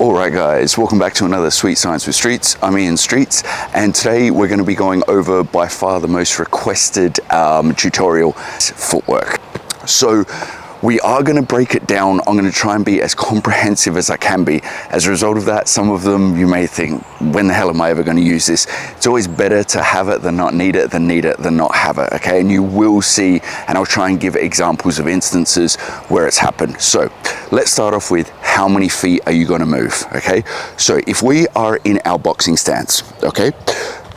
Alright guys, welcome back to another Sweet Science with Streetz. I'm Ian Streetz, and today we're going to be going over by far the most requested tutorial, footwork. So we are going to break it down. I'm going to try and be as comprehensive as I can be. As a result of that, some of them you may think, when the hell am I ever going to use this? It's always better to have it than not need it, than need it than not have it, okay? And you will see, and I'll try and give examples of instances where it's happened. So let's start off with how many feet are you going to move, okay? So if we are in our boxing stance, okay,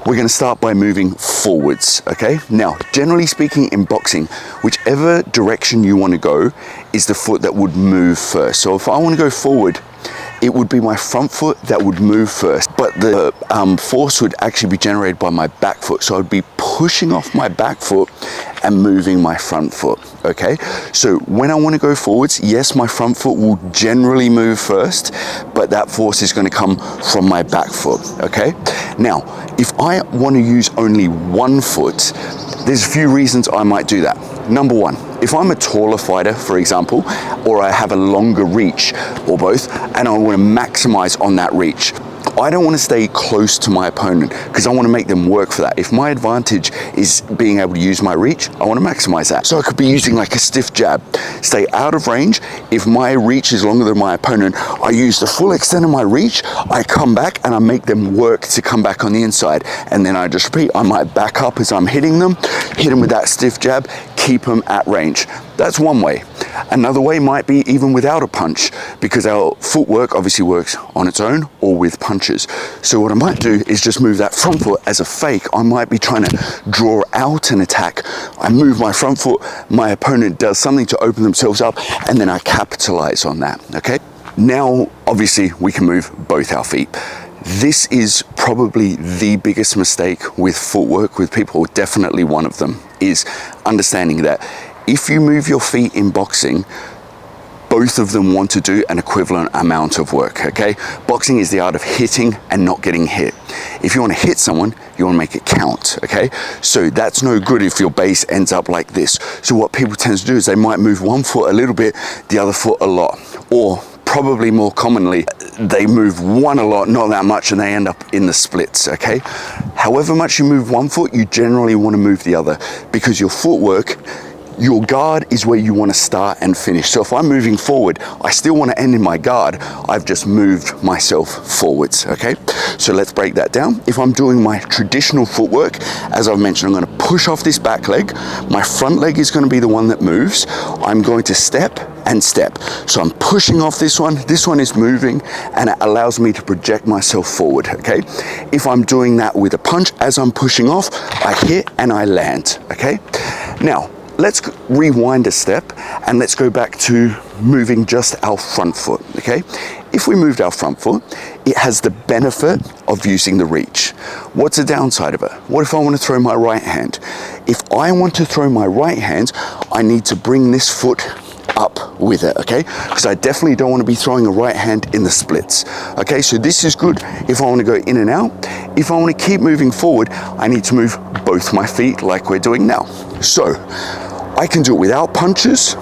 we're going to start by moving forwards, okay? Now, generally speaking in boxing, whichever direction you want to go is the foot that would move first. So if I want to go forward, it would be my front foot that would move first, but the force would actually be generated by my back foot. So I'd be pushing off my back foot and moving my front foot, okay? So when I want to go forwards, yes, my front foot will generally move first, but that force is going to come from my back foot, okay? Now, if I want to use only one foot, there's a few reasons I might do that. Number one, if I'm a taller fighter, for example, or I have a longer reach, or both, and I want to maximize on that reach, I don't want to stay close to my opponent because I want to make them work for that. If my advantage is being able to use my reach, I want to maximize that. So I could be using like a stiff jab, stay out of range. If my reach is longer than my opponent, I use the full extent of my reach, I come back and I make them work to come back on the inside. And then I just repeat, I might back up as I'm hitting them, hit them with that stiff jab, keep them at range. That's one way. Another way might be even without a punch, because our footwork obviously works on its own or with punches. So what I might do is just move that front foot as a fake. I might be trying to draw out an attack. I move my front foot, my opponent does something to open themselves up, and then I capitalize on that, okay? Now, obviously, we can move both our feet. This is probably the biggest mistake with footwork with people, definitely one of them, is understanding that if you move your feet in boxing, both of them want to do an equivalent amount of work, okay? Boxing is the art of hitting and not getting hit. If you want to hit someone, you want to make it count, okay? So that's no good if your base ends up like this. So what people tend to do is they might move one foot a little bit, the other foot a lot, or probably more commonly, they move one a lot, not that much, and they end up in the splits, okay? However much you move one foot, you generally want to move the other, because your footwork, your guard is where you want to start and finish. So if I'm moving forward, I still want to end in my guard. I've just moved myself forwards, okay? So let's break that down. If I'm doing my traditional footwork, as I've mentioned, I'm going to push off this back leg. My front leg is going to be the one that moves. I'm going to step and step. So I'm pushing off this one is moving, and it allows me to project myself forward, okay? If I'm doing that with a punch, as I'm pushing off, I hit and I land, okay? Now, let's rewind a step and let's go back to moving just our front foot, okay? If we moved our front foot, it has the benefit of using the reach. What's the downside of it? What if I want to throw my right hand? If I want to throw my right hand, I need to bring this foot up with it, okay? Because I definitely don't want to be throwing a right hand in the splits, okay? So this is good if I want to go in and out. If I want to keep moving forward, I need to move both my feet like we're doing now. So I can do it without punches.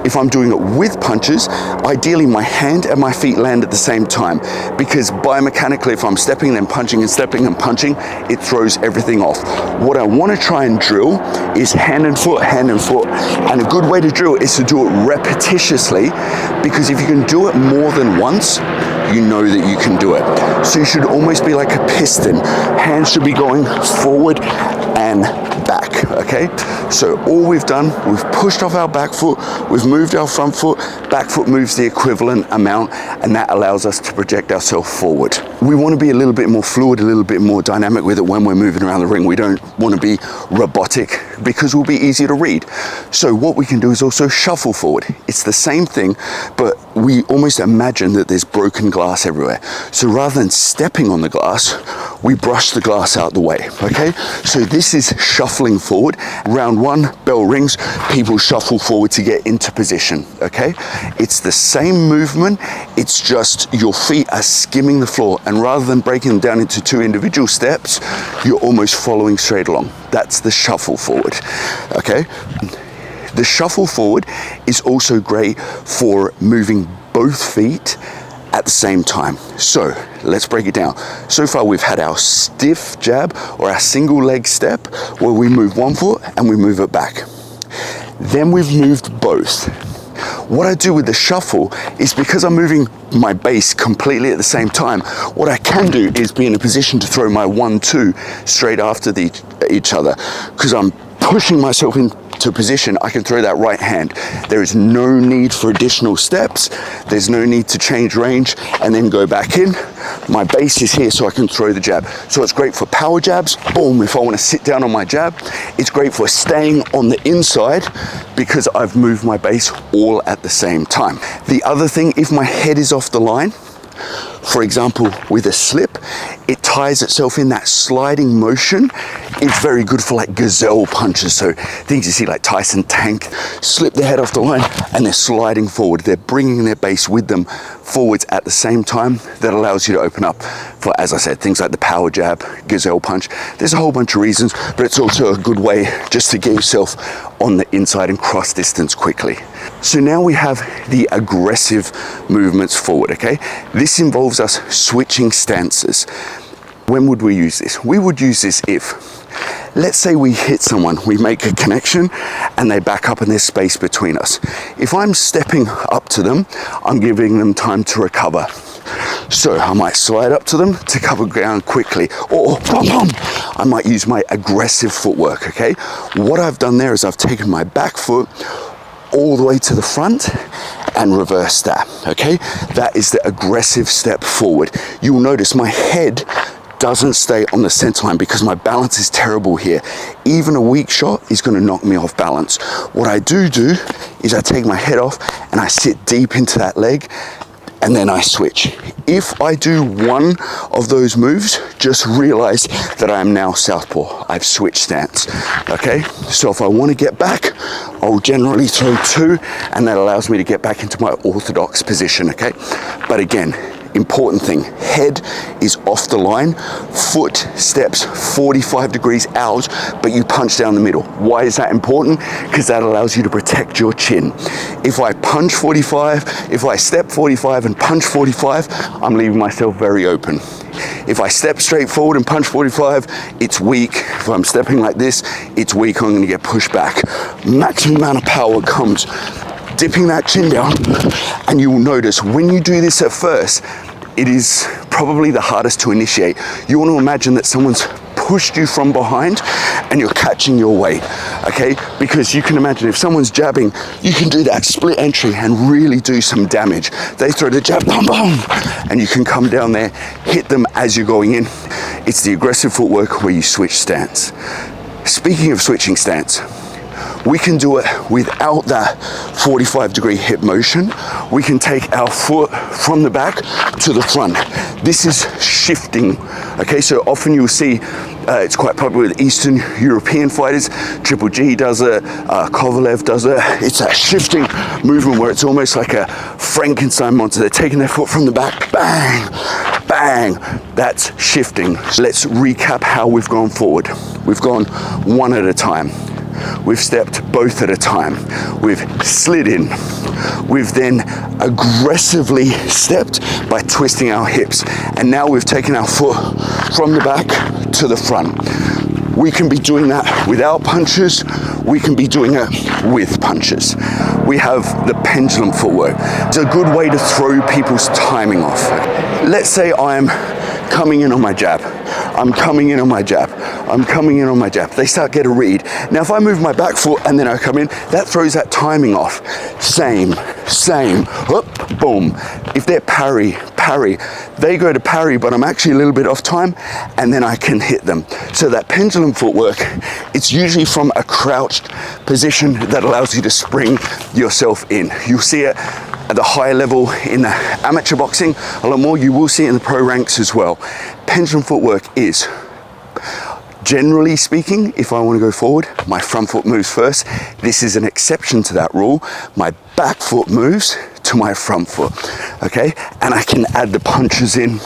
If I'm doing it with punches, ideally my hand and my feet land at the same time, because biomechanically, if I'm stepping and then punching and stepping and punching, it throws everything off. What I want to try and drill is hand and foot, and a good way to drill is to do it repetitiously, because if you can do it more than once, you know that you can do it. So you should almost be like a piston. Hands should be going forward and back, okay? So all we've done, we've pushed off our back foot, we've moved our front foot, back foot moves the equivalent amount, and that allows us to project ourselves forward. We want to be a little bit more fluid, a little bit more dynamic with it when we're moving around the ring. We don't want to be robotic, because we'll be easier to read. So what we can do is also shuffle forward. It's the same thing, but we almost imagine that there's broken glass everywhere. So rather than stepping on the glass, we brush the glass out the way, okay? So this is shuffling forward. Round one, bell rings, people shuffle forward to get into position, okay? It's the same movement, it's just your feet are skimming the floor, and rather than breaking them down into two individual steps, you're almost following straight along. That's the shuffle forward, okay? The shuffle forward is also great for moving both feet at the same time. So let's break it down. So far we've had our stiff jab or our single leg step where we move one foot and we move it back. Then we've moved both. What I do with the shuffle is, because I'm moving my base completely at the same time, what I can do is be in a position to throw my 1-2 straight after each other. Because I'm pushing myself into position, I can throw that right hand. There is no need for additional steps. There's no need to change range and then go back in. My base is here so I can throw the jab. So it's great for power jabs. Boom, if I want to sit down on my jab. It's great for staying on the inside because I've moved my base all at the same time. The other thing, if my head is off the line, for example, with a slip, it ties itself in that sliding motion. It's very good for like gazelle punches. So things you see like Tyson Tank, slip their head off the line and they're sliding forward. They're bringing their base with them forwards at the same time. That allows you to open up for, as I said, things like the power jab, gazelle punch. There's a whole bunch of reasons, but it's also a good way just to get yourself on the inside and cross distance quickly. So now we have the aggressive movements forward, okay? This involves us switching stances. When would we use this? We would use this if, let's say we hit someone, we make a connection and they back up and there's space between us. If I'm stepping up to them, I'm giving them time to recover. So I might slide up to them to cover ground quickly, or I might use my aggressive footwork, okay? What I've done there is I've taken my back foot all the way to the front and reverse that, okay? That is the aggressive step forward. You'll notice my head doesn't stay on the center line because my balance is terrible here. Even a weak shot is going to knock me off balance. What I do is I take my head off and I sit deep into that leg and then I switch. If I do one of those moves, just realize that I am now southpaw. I've switched stance, okay? So if I want to get back, I'll generally throw 2 and that allows me to get back into my orthodox position, okay? But again, important thing, head is off the line, foot steps 45 degrees out, but you punch down the middle. Why is that important? Because that allows you to protect your chin. If I punch 45, if I step 45 and punch 45, I'm leaving myself very open. If I step straight forward and punch 45, it's weak. If I'm stepping like this, it's weak, I'm gonna get pushed back. Maximum amount of power comes dipping that chin down, and you will notice when you do this at first, it is probably the hardest to initiate. You want to imagine that someone's pushed you from behind and you're catching your weight, okay? Because you can imagine if someone's jabbing, you can do that split entry and really do some damage. They throw the jab, boom, boom, and you can come down there, hit them as you're going in. It's the aggressive footwork where you switch stance. Speaking of switching stance, we can do it without that 45-degree hip motion. We can take our foot from the back to the front. This is shifting, okay? So often you'll see, it's quite popular with Eastern European fighters. Triple G does it, Kovalev does it. It's that shifting movement where it's almost like a Frankenstein monster. They're taking their foot from the back, bang, bang. That's shifting. Let's recap how we've gone forward. We've gone one at a time. We've stepped both at a time. We've slid in. We've then aggressively stepped by twisting our hips. And now we've taken our foot from the back to the front. We can be doing that without punches. We can be doing it with punches. We have the pendulum footwork. It's a good way to throw people's timing off. Let's say I'm coming in on my jab. I'm coming in on my jab. I'm coming in on my jab. They start get a read. Now, if I move my back foot and then I come in, that throws that timing off. Same, whoop, boom. If they're parry, they go to parry, but I'm actually a little bit off time, and then I can hit them. So that pendulum footwork, it's usually from a crouched position that allows you to spring yourself in. You'll see it at the higher level in the amateur boxing a lot more. You will see it in the pro ranks as well. Pendulum footwork is, generally speaking, if I want to go forward, my front foot moves first. This is an exception to that rule. My back foot moves to my front foot, okay? And I can add the punches in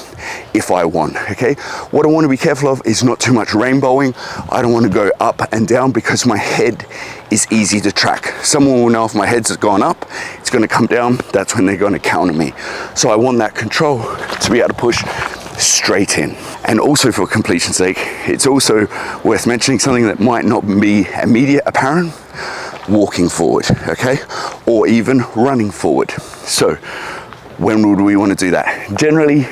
if I won, okay? What I want to be careful of is not too much rainbowing. I don't want to go up and down because my head is easy to track. Someone will know if my head's gone up, it's going to come down, that's when they're going to counter me. So I want that control to be able to push straight in. And also for completion's sake, it's also worth mentioning something that might not be immediate apparent: walking forward, okay? Or even running forward. So when would we want to do that? Generally,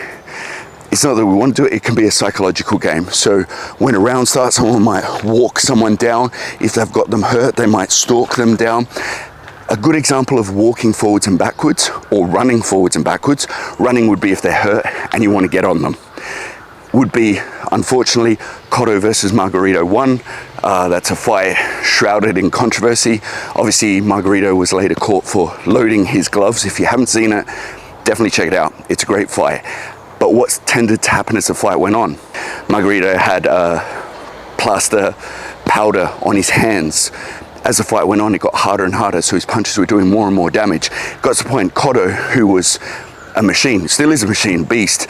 it's not that we want to do it, it can be a psychological game. So when a round starts, someone might walk someone down. If they've got them hurt, they might stalk them down. A good example of walking forwards and backwards, or running forwards and backwards, running would be if they're hurt and you want to get on them, would be, unfortunately, Cotto versus Margarito 1. That's a fight shrouded in controversy. Obviously, Margarito was later caught for loading his gloves. If you haven't seen it, definitely check it out. It's a great fight. But what's tended to happen as the fight went on, Margarito had plaster powder on his hands. As the fight went on, it got harder and harder, so his punches were doing more and more damage. Got to the point, Cotto, who was a machine, still is a machine, beast,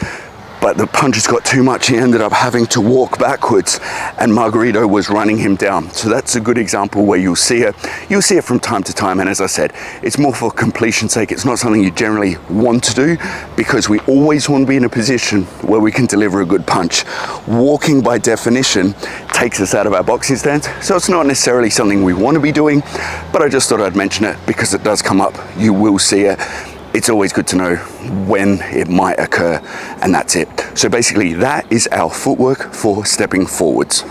but the punches got too much. He ended up having to walk backwards, and Margarito was running him down. So that's a good example where you'll see it from time to time. And as I said, it's more for completion's sake. It's not something you generally want to do, because we always want to be in a position where we can deliver a good punch. Walking, by definition, takes us out of our boxing stance, so it's not necessarily something we want to be doing, but I just thought I'd mention it because it does come up. You will see it. It's always good to know when it might occur, and that's it. So basically, that is our footwork for stepping forwards.